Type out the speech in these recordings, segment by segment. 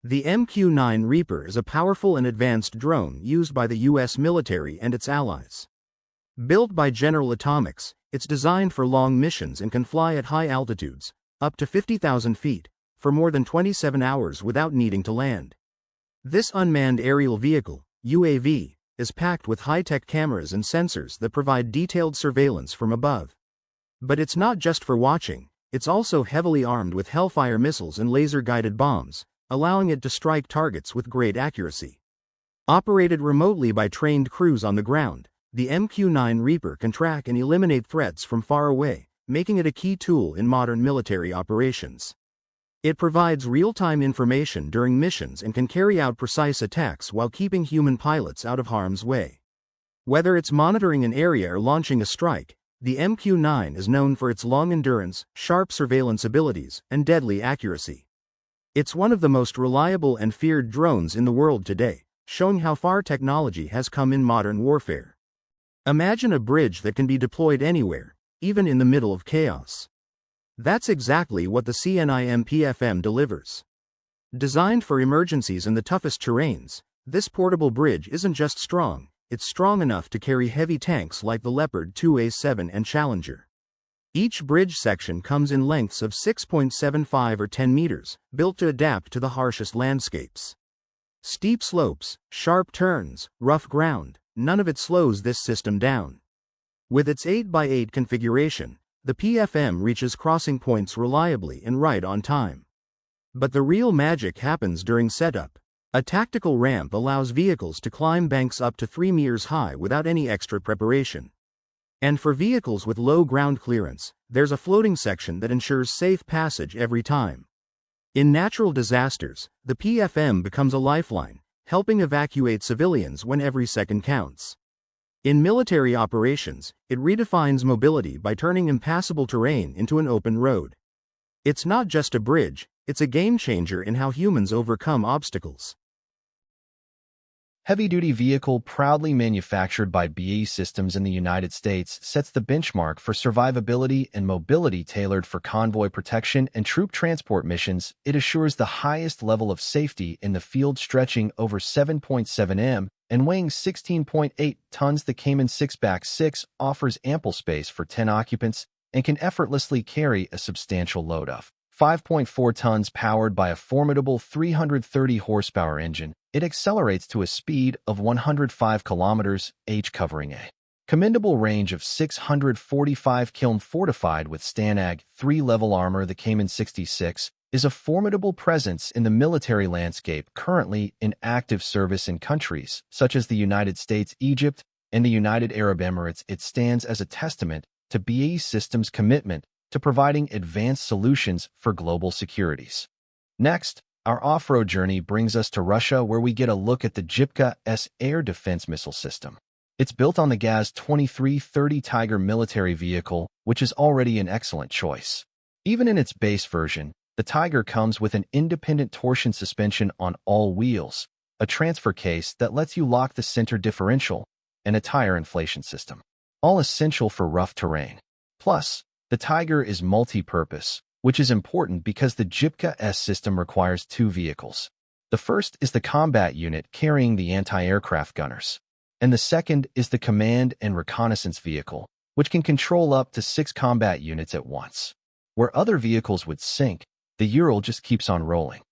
The MQ-9 Reaper is a powerful and advanced drone used by the U.S. military and its allies. Built by General Atomics, it's designed for long missions and can fly at high altitudes, up to 50,000 feet, for more than 27 hours without needing to land. This unmanned aerial vehicle, UAV, is packed with high-tech cameras and sensors that provide detailed surveillance from above. But it's not just for watching, it's also heavily armed with Hellfire missiles and laser-guided bombs, allowing it to strike targets with great accuracy. Operated remotely by trained crews on the ground, the MQ-9 Reaper can track and eliminate threats from far away, making it a key tool in modern military operations. It provides real-time information during missions and can carry out precise attacks while keeping human pilots out of harm's way. Whether it's monitoring an area or launching a strike, the MQ-9 is known for its long endurance, sharp surveillance abilities, and deadly accuracy. It's one of the most reliable and feared drones in the world today, showing how far technology has come in modern warfare. Imagine a bridge that can be deployed anywhere, even in the middle of chaos. That's exactly what the CNIM-PFM delivers. Designed for emergencies in the toughest terrains, this portable bridge isn't just strong, it's strong enough to carry heavy tanks like the Leopard 2A7 and Challenger. Each bridge section comes in lengths of 6.75 or 10 meters, built to adapt to the harshest landscapes. Steep slopes, sharp turns, rough ground, none of it slows this system down. With its 8x8 configuration, the PFM reaches crossing points reliably and right on time. But the real magic happens during setup. A tactical ramp allows vehicles to climb banks up to 3 meters high without any extra preparation. And for vehicles with low ground clearance, there's a floating section that ensures safe passage every time. In natural disasters, the PFM becomes a lifeline, helping evacuate civilians when every second counts. In military operations, it redefines mobility by turning impassable terrain into an open road. It's not just a bridge, it's a game-changer in how humans overcome obstacles. Heavy-duty vehicle proudly manufactured by BAE Systems in the United States sets the benchmark for survivability and mobility tailored for convoy protection and troop transport missions. It assures the highest level of safety in the field, stretching over 7.7 m and weighing 16.8 tons. The Cayman 6x6 offers ample space for 10 occupants and can effortlessly carry a substantial load of 5.4 tons. Powered by a formidable 330 horsepower engine, it accelerates to a speed of 105 km/h, covering a commendable range of 645 km. Fortified with STANAG 3-level armor, the Cayman 66 is a formidable presence in the military landscape, currently in active service in countries such as the United States, Egypt, and the United Arab Emirates. It stands as a testament to BAE Systems' commitment to providing advanced solutions for global securities. Next, our off-road journey brings us to Russia, where we get a look at the Jipka-S air defense missile system. It's built on the Gaz-2330 Tiger military vehicle, which is already an excellent choice. Even in its base version, the Tiger comes with an independent torsion suspension on all wheels, a transfer case that lets you lock the center differential, and a tire inflation system, all essential for rough terrain. Plus, the Tiger is multi-purpose, which is important because the Jipka-S system requires 2 vehicles. The first is the combat unit carrying the anti-aircraft gunners, and the second is the command and reconnaissance vehicle, which can control up to 6 combat units at once. Where other vehicles would sink, the Ural just keeps on rolling.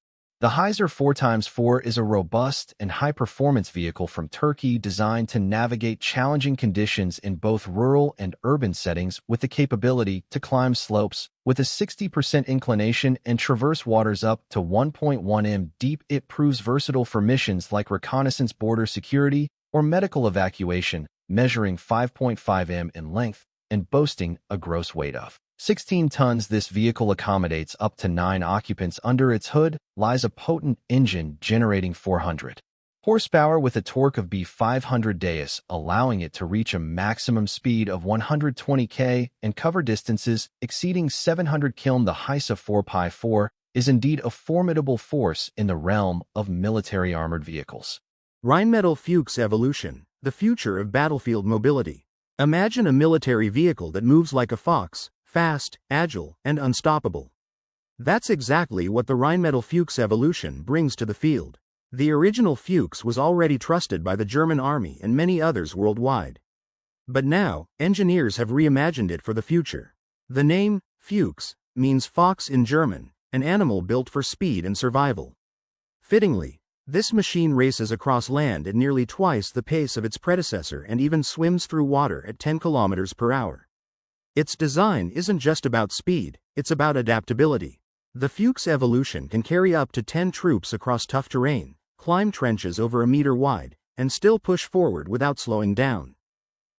The Heiser 4x4 is a robust and high-performance vehicle from Turkey designed to navigate challenging conditions in both rural and urban settings, with the capability to climb slopes with a 60% inclination and traverse waters up to 1.1 m deep. It proves versatile for missions like reconnaissance, border security, or medical evacuation, measuring 5.5 m in length and boasting a gross weight of 16 tons. This vehicle accommodates up to 9 occupants. Under its hood lies a potent engine generating 400 horsepower with a torque of B500 dais, allowing it to reach a maximum speed of 120 km and cover distances exceeding 700 km. The Heiser 4x4 is indeed a formidable force in the realm of military armored vehicles. Rheinmetall Fuchs Evolution, the future of battlefield mobility. Imagine a military vehicle that moves like a fox, fast, agile, and unstoppable. That's exactly what the Rheinmetall Fuchs evolution brings to the field. The original Fuchs was already trusted by the German army and many others worldwide. But now, engineers have reimagined it for the future. The name, Fuchs, means fox in German, an animal built for speed and survival. Fittingly, this machine races across land at nearly twice the pace of its predecessor and even swims through water at 10 kilometers per hour. Its design isn't just about speed, it's about adaptability. The Fuchs evolution can carry up to 10 troops across tough terrain, climb trenches over a meter wide, and still push forward without slowing down.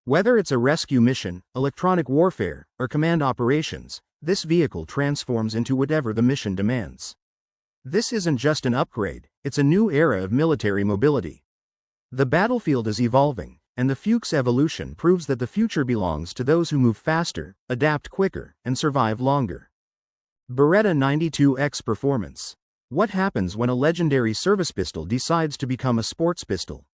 Whether it's a rescue mission, electronic warfare, or command operations, this vehicle transforms into whatever the mission demands. This isn't just an upgrade, it's a new era of military mobility. The battlefield is evolving, and the Fuchs evolution proves that the future belongs to those who move faster, adapt quicker, and survive longer. Beretta 92X Performance. What happens when a legendary service pistol decides to become a sports pistol?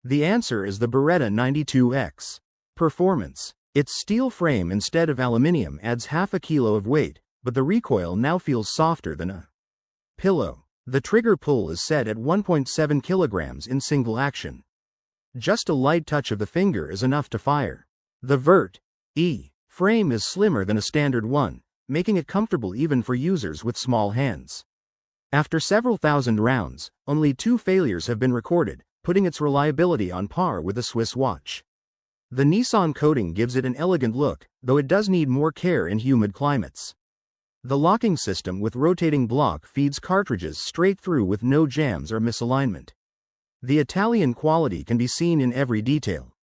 The answer is the Beretta 92X. Performance. Its steel frame instead of aluminium adds half a kilo of weight, but the recoil now feels softer than a pillow. The trigger pull is set at 1.7 kilograms in single action. Just a light touch of the finger is enough to fire. The Vert E frame is slimmer than a standard one, making it comfortable even for users with small hands. After several thousand rounds, only 2 failures have been recorded, putting its reliability on par with a Swiss watch. The Nissan coating gives it an elegant look, though it does need more care in humid climates. The locking system with rotating block feeds cartridges straight through with no jams or misalignment. The Italian quality can be seen in every detail.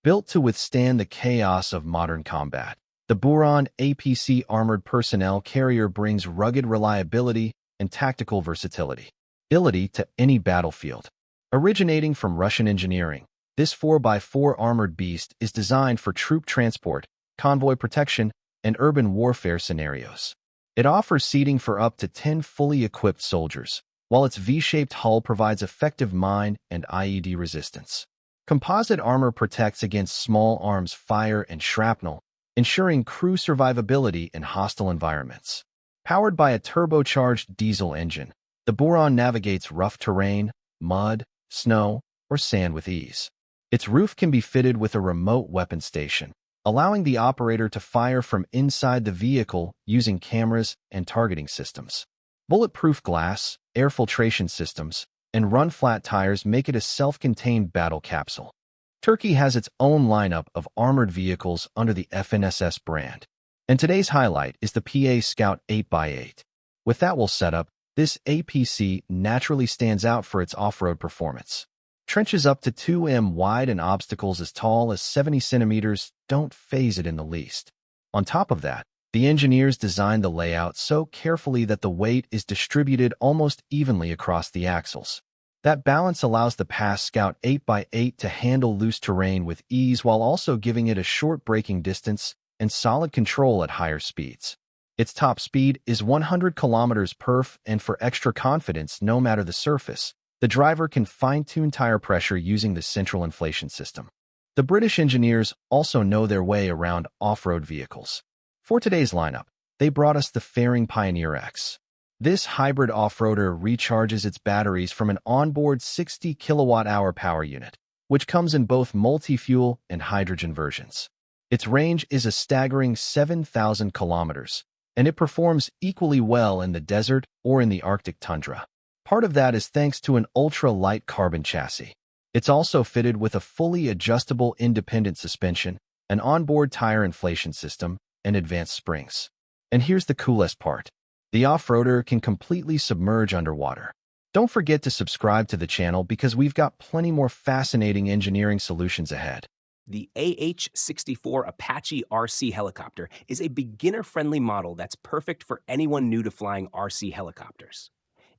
Built to withstand the chaos of modern combat, the Buran APC armored personnel carrier brings rugged reliability and tactical versatility to any battlefield. Originating from Russian engineering, this 4x4 armored beast is designed for troop transport, convoy protection, and urban warfare scenarios. It offers seating for up to 10 fully equipped soldiers, while its V-shaped hull provides effective mine and IED resistance. Composite armor protects against small arms fire and shrapnel, ensuring crew survivability in hostile environments. Powered by a turbocharged diesel engine, the Buran navigates rough terrain, mud, snow, or sand with ease. Its roof can be fitted with a remote weapon station, allowing the operator to fire from inside the vehicle using cameras and targeting systems. Bulletproof glass, air filtration systems, and run-flat tires make it a self-contained battle capsule. Turkey has its own lineup of armored vehicles under the FNSS brand, and today's highlight is the PA Scout 8x8. With that well set up, this APC naturally stands out for its off-road performance. Trenches up to 2 m wide and obstacles as tall as 70 centimeters don't faze it in the least. On top of that, the engineers designed the layout so carefully that the weight is distributed almost evenly across the axles. That balance allows the PAS Scout 8x8 to handle loose terrain with ease while also giving it a short braking distance and solid control at higher speeds. Its top speed is 100 kilometers perf, and for extra confidence no matter the surface, the driver can fine-tune tire pressure using the central inflation system. The British engineers also know their way around off-road vehicles. For today's lineup, they brought us the Faring Pioneer X. This hybrid off-roader recharges its batteries from an onboard 60 kilowatt-hour power unit, which comes in both multi-fuel and hydrogen versions. Its range is a staggering 7,000 kilometers, and it performs equally well in the desert or in the Arctic tundra. Part of that is thanks to an ultra-light carbon chassis. It's also fitted with a fully adjustable independent suspension, an onboard tire inflation system, and advanced springs. And here's the coolest part. The off-roader can completely submerge underwater. Don't forget to subscribe to the channel because we've got plenty more fascinating engineering solutions ahead. The AH-64 Apache RC helicopter is a beginner-friendly model that's perfect for anyone new to flying RC helicopters.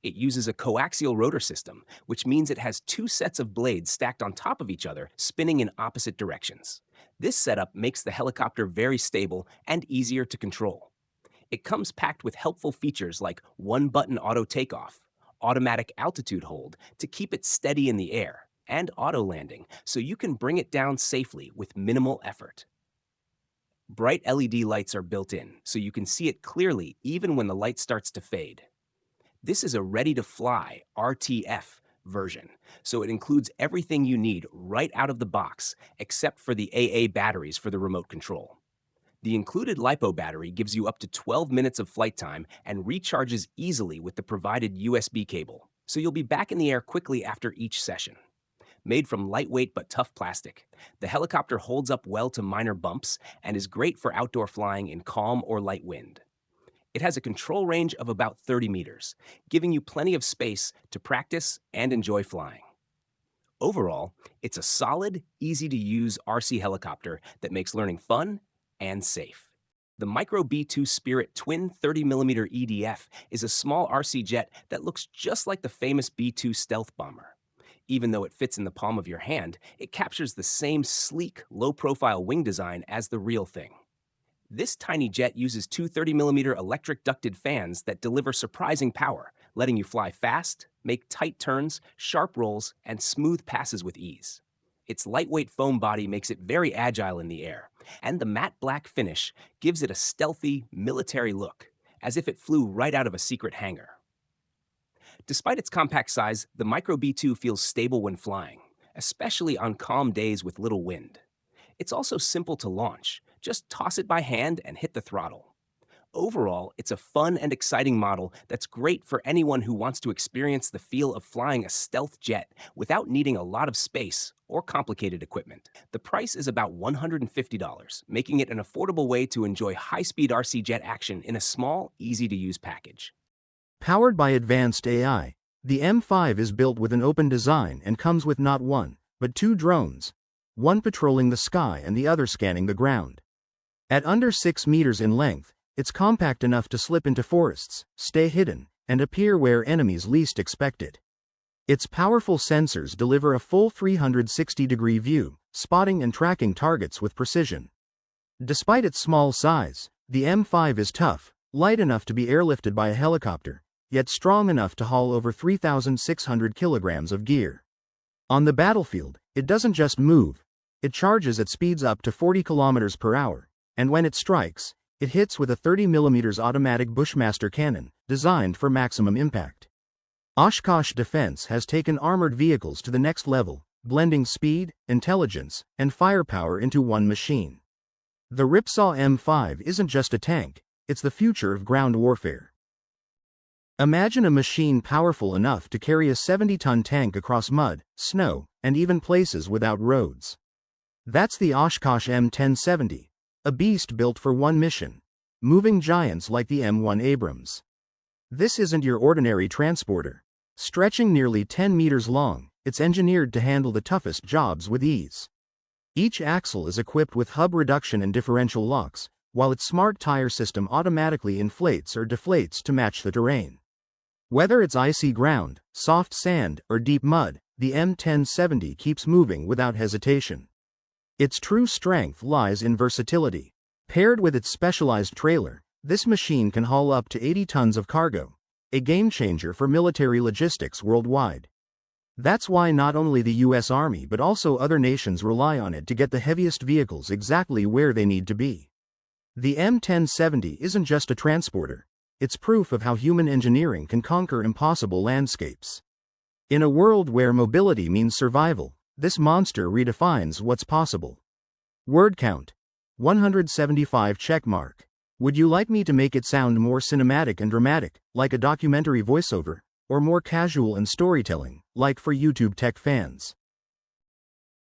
It uses a coaxial rotor system, which means it has 2 sets of blades stacked on top of each other, spinning in opposite directions. This setup makes the helicopter very stable and easier to control. It comes packed with helpful features like one-button auto takeoff, automatic altitude hold to keep it steady in the air, and auto landing, so you can bring it down safely with minimal effort. Bright LED lights are built in, so you can see it clearly even when the light starts to fade. This is a ready-to-fly RTF version, so it includes everything you need right out of the box, except for the AA batteries for the remote control. The included LiPo battery gives you up to 12 minutes of flight time and recharges easily with the provided USB cable, so you'll be back in the air quickly after each session. Made from lightweight but tough plastic, the helicopter holds up well to minor bumps and is great for outdoor flying in calm or light wind. It has a control range of about 30 meters, giving you plenty of space to practice and enjoy flying. Overall, it's a solid, easy-to-use RC helicopter that makes learning fun and safe. The Micro B-2 Spirit twin 30mm EDF is a small RC jet that looks just like the famous B-2 stealth bomber. Even though it fits in the palm of your hand, it captures the same sleek, low-profile wing design as the real thing. This tiny jet uses two 30mm electric ducted fans that deliver surprising power, letting you fly fast, make tight turns, sharp rolls, and smooth passes with ease. Its lightweight foam body makes it very agile in the air, and the matte black finish gives it a stealthy, military look, as if it flew right out of a secret hangar. Despite its compact size, the Micro B-2 feels stable when flying, especially on calm days with little wind. It's also simple to launch. Just toss it by hand and hit the throttle. Overall, it's a fun and exciting model that's great for anyone who wants to experience the feel of flying a stealth jet without needing a lot of space or complicated equipment. The price is about $150, making it an affordable way to enjoy high-speed RC jet action in a small, easy-to-use package. Powered by advanced AI, the M5 is built with an open design and comes with not one, but two drones, one patrolling the sky and the other scanning the ground. At under 6 meters in length, it's compact enough to slip into forests, stay hidden, and appear where enemies least expect it. Its powerful sensors deliver a full 360-degree view, spotting and tracking targets with precision. Despite its small size, the M5 is tough, light enough to be airlifted by a helicopter, yet strong enough to haul over 3,600 kilograms of gear. On the battlefield, it doesn't just move, it charges at speeds up to 40 kilometers per hour. And when it strikes, it hits with a 30mm automatic Bushmaster cannon, designed for maximum impact. Oshkosh Defense has taken armored vehicles to the next level, blending speed, intelligence, and firepower into one machine. The Ripsaw M5 isn't just a tank, it's the future of ground warfare. Imagine a machine powerful enough to carry a 70-ton tank across mud, snow, and even places without roads. That's the Oshkosh M1070. A beast built for one mission, moving giants like the M1 Abrams. This isn't your ordinary transporter. Stretching nearly 10 meters long, it's engineered to handle the toughest jobs with ease. Each axle is equipped with hub reduction and differential locks, while its smart tire system automatically inflates or deflates to match the terrain. Whether it's icy ground, soft sand, or deep mud, the M1070 keeps moving without hesitation. Its true strength lies in versatility. Paired with its specialized trailer, this machine can haul up to 80 tons of cargo, a game-changer for military logistics worldwide. That's why not only the U.S. Army but also other nations rely on it to get the heaviest vehicles exactly where they need to be. The M1070 isn't just a transporter, it's proof of how human engineering can conquer impossible landscapes. In a world where mobility means survival, this monster redefines what's possible. Word count: 175 checkmark. Would you like me to make it sound more cinematic and dramatic, like a documentary voiceover, or more casual and storytelling, like for YouTube tech fans?